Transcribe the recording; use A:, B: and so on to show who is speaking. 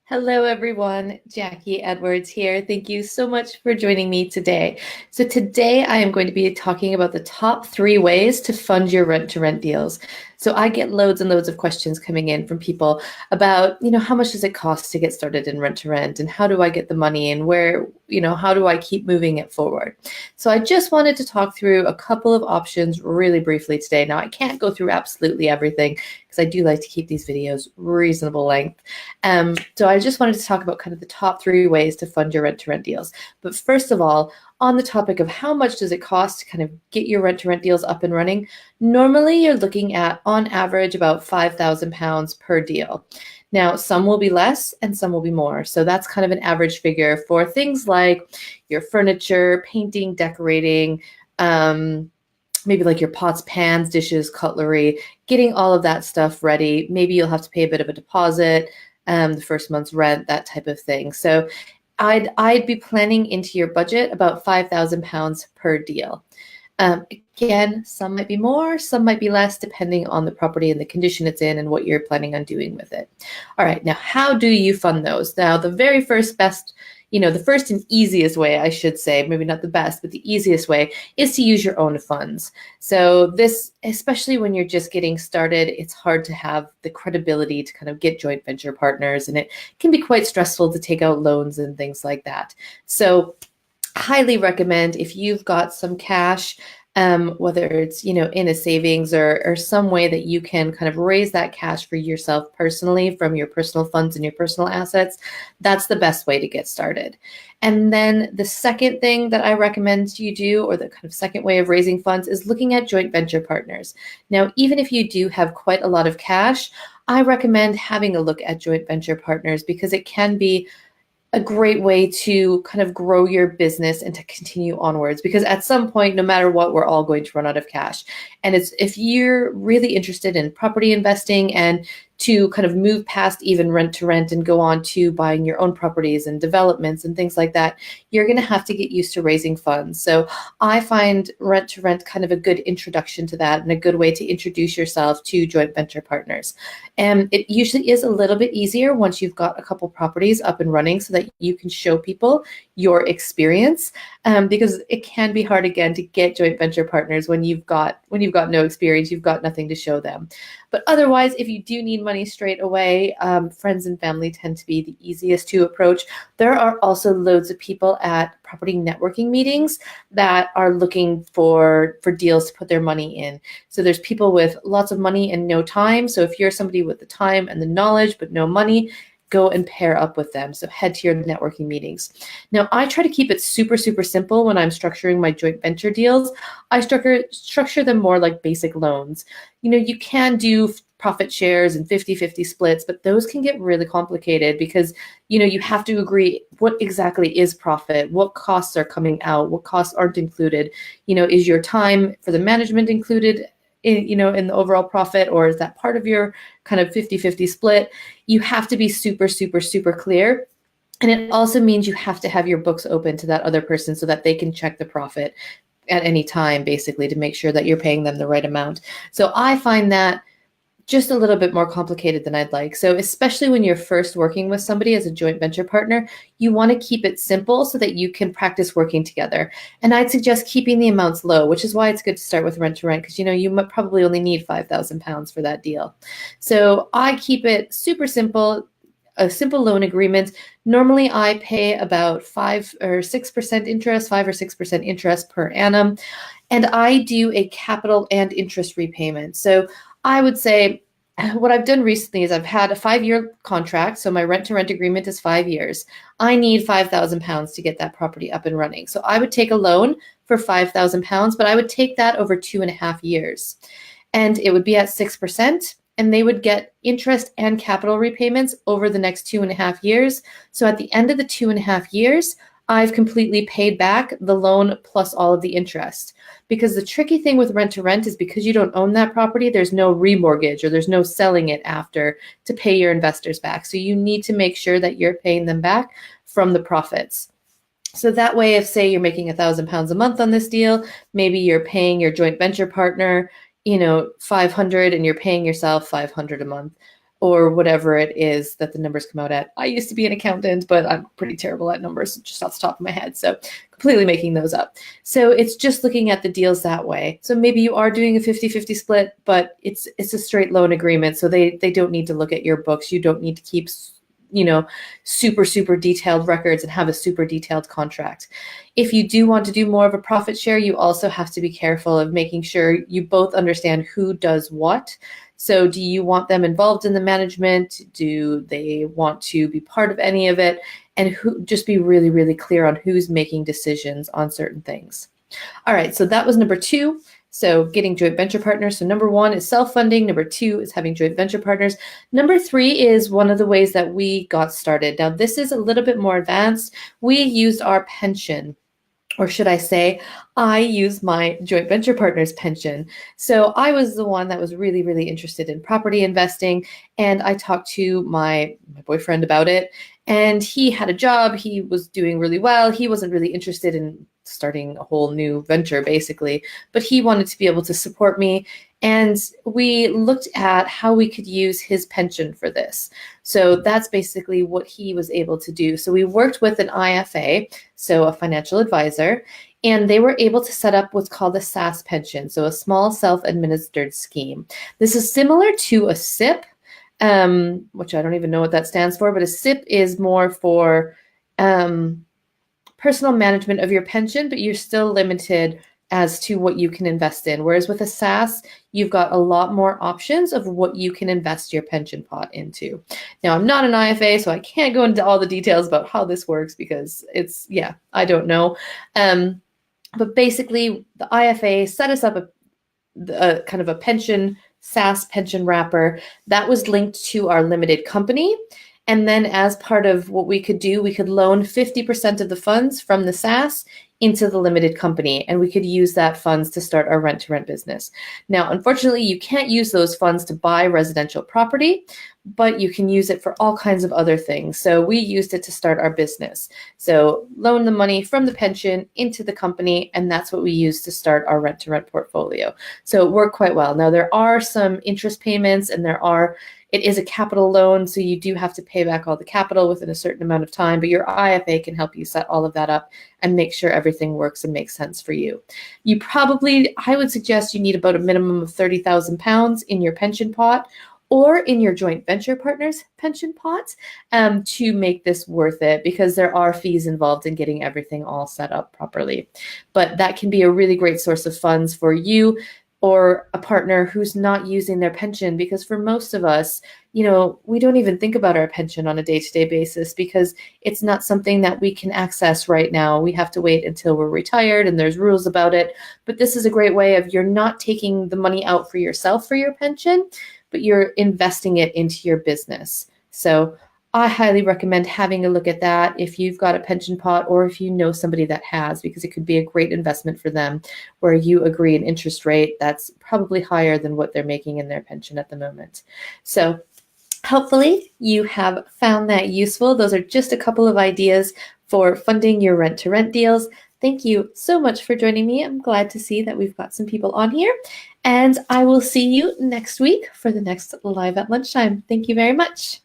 A: Hello, everyone. Jacquie Edwards here. Thank you so much for joining me today. So today I am going to be talking about the top 3 ways to fund your rent-to-rent deals. So I get loads and loads of questions coming in from people about, how much does it cost to get started in rent-to-rent and how do I get the money and where, how do I keep moving it forward? So I just wanted to talk through a couple of options really briefly today. Now I can't go through absolutely everything because I do like to keep these videos reasonable length. So I just wanted to talk about kind of the top 3 ways to fund your rent-to-rent deals. But first of all, on the topic of how much does it cost to kind of get your rent-to-rent deals up and running, normally you're looking at, on average, about £5,000 per deal. Now, some will be less and some will be more. So that's kind of an average figure for things like your furniture, painting, decorating, maybe like your pots, pans, dishes, cutlery, getting all of that stuff ready. Maybe you'll have to pay a bit of a deposit, the first month's rent, that type of thing. So I'd be planning into your budget about £5,000 per deal. Again, some might be more, some might be less, depending on the property and the condition it's in and what you're planning on doing with it. All right, now how do you fund those? Now, the very first best, the first and easiest way, I should say, maybe not the best, but the easiest way is to use your own funds. So this, especially when you're just getting started, it's hard to have the credibility to kind of get joint venture partners, and it can be quite stressful to take out loans and things like that. So highly recommend, if you've got some cash, whether it's in a savings or some way that you can kind of raise that cash for yourself personally from your personal funds and your personal assets, that's the best way to get started. And then the second thing that I recommend you do, or the kind of second way of raising funds, is looking at joint venture partners. Now, even if you do have quite a lot of cash, I recommend having a look at joint venture partners because it can be a great way to kind of grow your business and to continue onwards, because at some point, no matter what, we're all going to run out of cash. And it's, if you're really interested in property investing and to kind of move past even rent to rent and go on to buying your own properties and developments and things like that, you're going to have to get used to raising funds. So I find rent to rent kind of a good introduction to that and a good way to introduce yourself to joint venture partners. And it usually is a little bit easier once you've got a couple properties up and running so that you can show people your experience, because it can be hard again to get joint venture partners when you've got no experience, you've got nothing to show them. But otherwise, if you do need money straight away, friends and family tend to be the easiest to approach. There are also loads of people at property networking meetings that are looking for deals to put their money in. So there's people with lots of money and no time. So if you're somebody with the time and the knowledge but no money, go and pair up with them. So head to your networking meetings. Now, I try to keep it super, super simple when I'm structuring my joint venture deals. I structure them more like basic loans. You can do profit shares and 50-50 splits, but those can get really complicated because, you have to agree what exactly is profit, what costs are coming out, what costs aren't included. Is your time for the management included in the overall profit, or is that part of your kind of 50-50 split? You have to be super, super, super clear. And it also means you have to have your books open to that other person so that they can check the profit at any time, basically, to make sure that you're paying them the right amount. So I find that just a little bit more complicated than I'd like. So especially when you're first working with somebody as a joint venture partner, you want to keep it simple so that you can practice working together. And I'd suggest keeping the amounts low, which is why it's good to start with rent to rent, because you might probably only need £5,000 for that deal. So I keep it super simple, a simple loan agreement. Normally I pay about 5 or 6% interest, 5 or 6% interest per annum. And I do a capital and interest repayment. So I would say what I've done recently is I've had a 5-year contract. So my rent to rent agreement is 5 years. I need £5,000 to get that property up and running. So I would take a loan for £5,000, but I would take that over 2.5 years. And it would be at 6%. And they would get interest and capital repayments over the next 2.5 years. So at the end of the 2.5 years, I've completely paid back the loan plus all of the interest. Because the tricky thing with rent to rent is because you don't own that property, there's no remortgage or there's no selling it after to pay your investors back. So you need to make sure that you're paying them back from the profits. So that way, if say you're making £1,000 a month on this deal, maybe you're paying your joint venture partner, 500 and you're paying yourself 500 a month. or whatever it is that the numbers come out at. I used to be an accountant, but I'm pretty terrible at numbers just off the top of my head. So completely making those up. So it's just looking at the deals that way. So maybe you are doing a 50-50 split, but it's a straight loan agreement. So they don't need to look at your books. You don't need to keep super detailed records and have a super detailed contract. If you do want to do more of a profit share, you also have to be careful of making sure you both understand who does what. So do you want them involved in the management? Do they want to be part of any of it? And just be really clear on who's making decisions on certain things. All right, so that was number 2. So getting joint venture partners. So number 1 is self-funding. Number 2 is having joint venture partners. Number 3 is one of the ways that we got started. Now, this is a little bit more advanced. We used our pension, or should I say, I used my joint venture partner's pension. So I was the one that was really interested in property investing, and I talked to my boyfriend about it, and he had a job. He was doing really well. He wasn't really interested in starting a whole new venture, basically, but he wanted to be able to support me. And we looked at how we could use his pension for this. So that's basically what he was able to do. So we worked with an IFA, so a financial advisor, and they were able to set up what's called a SAS pension, so a small self-administered scheme. This is similar to a SIP, which I don't even know what that stands for, but a SIP is more for personal management of your pension, but you're still limited as to what you can invest in. Whereas with a SAS, you've got a lot more options of what you can invest your pension pot into. Now, I'm not an IFA, so I can't go into all the details about how this works because I don't know. But basically, the IFA set us up a kind of a pension, SAS pension wrapper that was linked to our limited company. And then as part of what we could do, we could loan 50% of the funds from the SAS into the limited company, and we could use that funds to start our rent-to-rent business. Now, unfortunately, you can't use those funds to buy residential property, but you can use it for all kinds of other things. So we used it to start our business. So loan the money from the pension into the company, and that's what we used to start our rent-to-rent portfolio. So it worked quite well. Now, there are some interest payments, and it is a capital loan, so you do have to pay back all the capital within a certain amount of time, but your IFA can help you set all of that up and make sure everything works and makes sense for you. I would suggest you need about a minimum of £30,000 in your pension pot or in your joint venture partner's pension pot to make this worth it, because there are fees involved in getting everything all set up properly. But that can be a really great source of funds for you or a partner who's not using their pension, because for most of us, we don't even think about our pension on a day-to-day basis because it's not something that we can access right now. We have to wait until we're retired, and there's rules about it. But this is a great way of you're not taking the money out for yourself for your pension, but you're investing it into your business. So I highly recommend having a look at that if you've got a pension pot or if you know somebody that has, because it could be a great investment for them where you agree an interest rate that's probably higher than what they're making in their pension at the moment. So hopefully you have found that useful. Those are just a couple of ideas for funding your rent-to-rent deals. Thank you so much for joining me. I'm glad to see that we've got some people on here, and I will see you next week for the next Live at Lunchtime. Thank you very much.